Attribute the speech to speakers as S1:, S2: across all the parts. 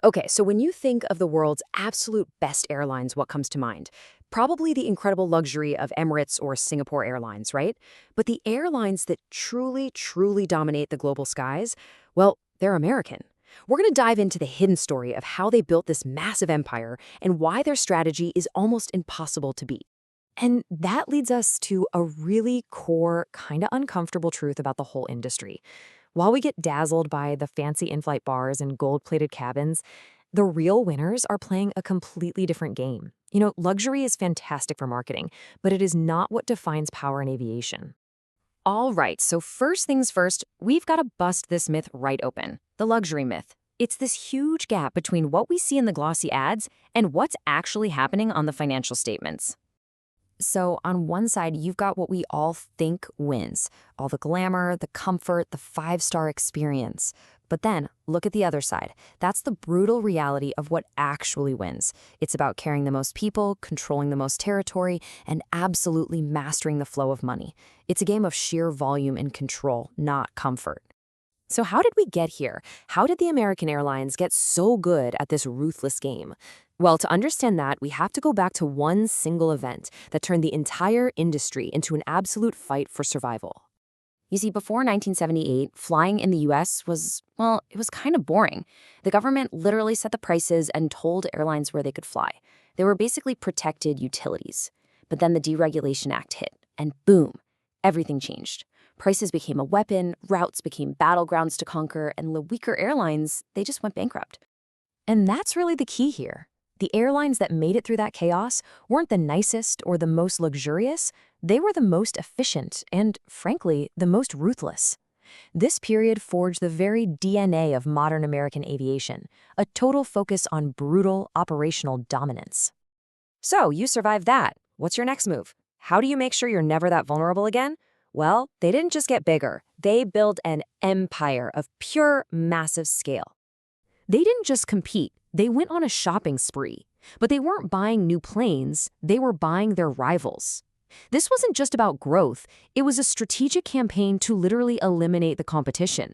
S1: Okay, so when you think of the world's absolute best airlines, what comes to mind? Probably the incredible luxury of Emirates or Singapore Airlines, right? But the airlines that truly dominate the global skies, well, they're American. We're going to dive into the hidden story of how they built this massive empire and why their strategy is almost impossible to beat. And that leads us to a really core, kind of uncomfortable truth about the whole industry. While we get dazzled by the fancy in-flight bars and gold-plated cabins, the real winners are playing a completely different game. Luxury is fantastic for marketing, but it is not what defines power in aviation. All right, so first things first, we've got to bust this myth right open. The luxury myth. It's this huge gap between what we see in the glossy ads and what's actually happening on the financial statements. So on one side, you've got what we all think wins. All the glamour, the comfort, the five-star experience. But then, look at the other side. That's the brutal reality of what actually wins. It's about carrying the most people, controlling the most territory, and absolutely mastering the flow of money. It's a game of sheer volume and control, not comfort. So how did we get here? How did the American Airlines get so good at this ruthless game? Well, to understand that, we have to go back to one single event that turned the entire industry into an absolute fight for survival. You see, before 1978, flying in the US was, well, it was kind of boring. The government literally set the prices and told airlines where they could fly. They were basically protected utilities. But then the Deregulation Act hit, and boom, everything changed. Prices became a weapon, routes became battlegrounds to conquer, and the weaker airlines, they just went bankrupt. And that's really the key here. The airlines that made it through that chaos weren't the nicest or the most luxurious, they were the most efficient and, frankly, the most ruthless. This period forged the very DNA of modern American aviation, a total focus on brutal operational dominance. So, you survived that. What's your next move? How do you make sure you're never that vulnerable again? Well, they didn't just get bigger. They built an empire of pure, massive scale. They didn't just compete. They went on a shopping spree. But they weren't buying new planes. They were buying their rivals. This wasn't just about growth. It was a strategic campaign to literally eliminate the competition.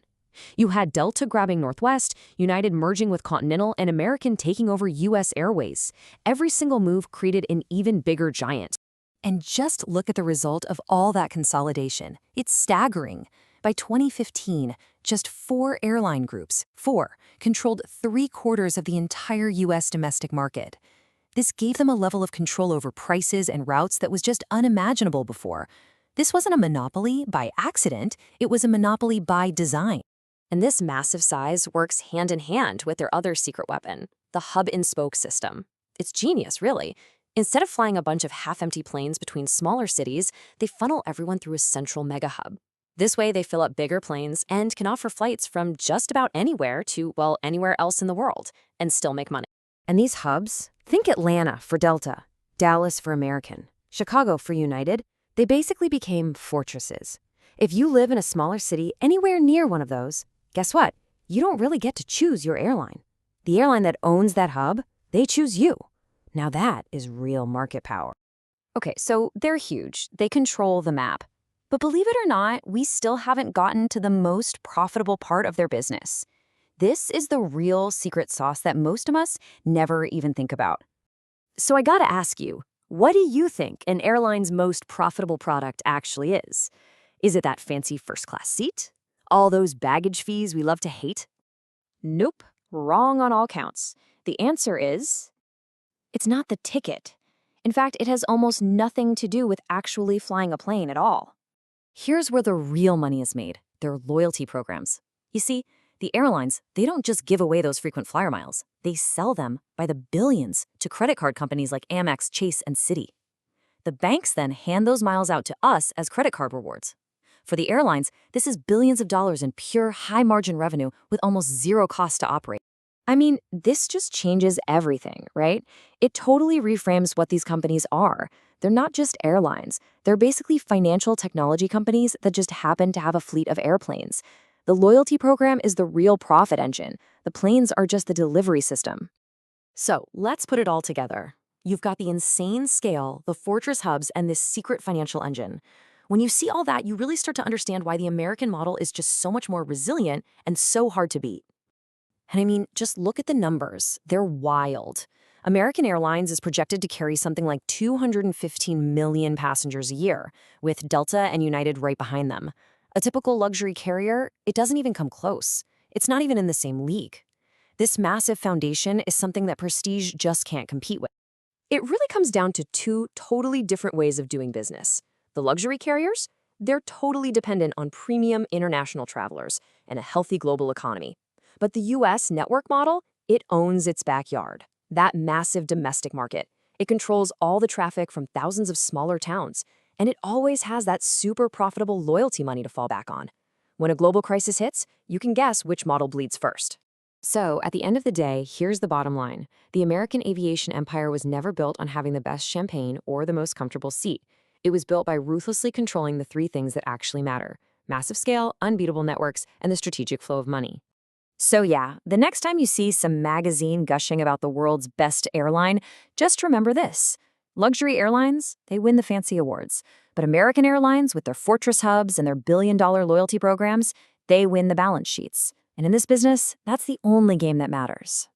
S1: You had Delta grabbing Northwest, United merging with Continental, and American taking over U.S. Airways. Every single move created an even bigger giant. And just look at the result of all that consolidation. It's staggering. By 2015, just 4 airline groups, 4, controlled 3/4 of the entire U.S. domestic market. This gave them a level of control over prices and routes that was just unimaginable before. This wasn't a monopoly by accident, it was a monopoly by design. And this massive size works hand in hand with their other secret weapon, the hub-and-spoke system. It's genius, really. Instead of flying a bunch of half-empty planes between smaller cities, they funnel everyone through a central mega hub. This way, they fill up bigger planes and can offer flights from just about anywhere to, well, anywhere else in the world and still make money. And these hubs, think Atlanta for Delta, Dallas for American, Chicago for United, they basically became fortresses. If you live in a smaller city anywhere near one of those, guess what? You don't really get to choose your airline. The airline that owns that hub, they choose you. Now that is real market power. Okay, so they're huge. They control the map. But believe it or not, we still haven't gotten to the most profitable part of their business. This is the real secret sauce that most of us never even think about. So I gotta ask you, what do you think an airline's most profitable product actually is? Is it that fancy first-class seat? All those baggage fees we love to hate? Nope, wrong on all counts. The answer is, it's not the ticket. In fact, it has almost nothing to do with actually flying a plane at all. Here's where the real money is made, their loyalty programs. You see, the airlines, they don't just give away those frequent flyer miles. They sell them by the billions to credit card companies like Amex, Chase, and Citi. The banks then hand those miles out to us as credit card rewards. For the airlines, this is billions of dollars in pure high-margin revenue with almost zero cost to operate. I mean, this just changes everything, right? It totally reframes what these companies are. They're not just airlines. They're basically financial technology companies that just happen to have a fleet of airplanes. The loyalty program is the real profit engine. The planes are just the delivery system. So let's put it all together. You've got the insane scale, the fortress hubs, and this secret financial engine. When you see all that, you really start to understand why the American model is just so much more resilient and so hard to beat. And I mean, just look at the numbers. They're wild. American Airlines is projected to carry something like 215 million passengers a year, with Delta and United right behind them. A typical luxury carrier, it doesn't even come close. It's not even in the same league. This massive foundation is something that prestige just can't compete with. It really comes down to two totally different ways of doing business. The luxury carriers, they're totally dependent on premium international travelers and a healthy global economy. But the US network model, it owns its backyard, that massive domestic market. It controls all the traffic from thousands of smaller towns, and it always has that super profitable loyalty money to fall back on. When a global crisis hits, you can guess which model bleeds first. So, at the end of the day, here's the bottom line. The American aviation empire was never built on having the best champagne or the most comfortable seat. It was built by ruthlessly controlling the three things that actually matter: massive scale, unbeatable networks, and the strategic flow of money. So yeah, the next time you see some magazine gushing about the world's best airline, just remember this. Luxury airlines, they win the fancy awards. But American Airlines, with their fortress hubs and their billion-dollar loyalty programs, they win the balance sheets. And in this business, that's the only game that matters.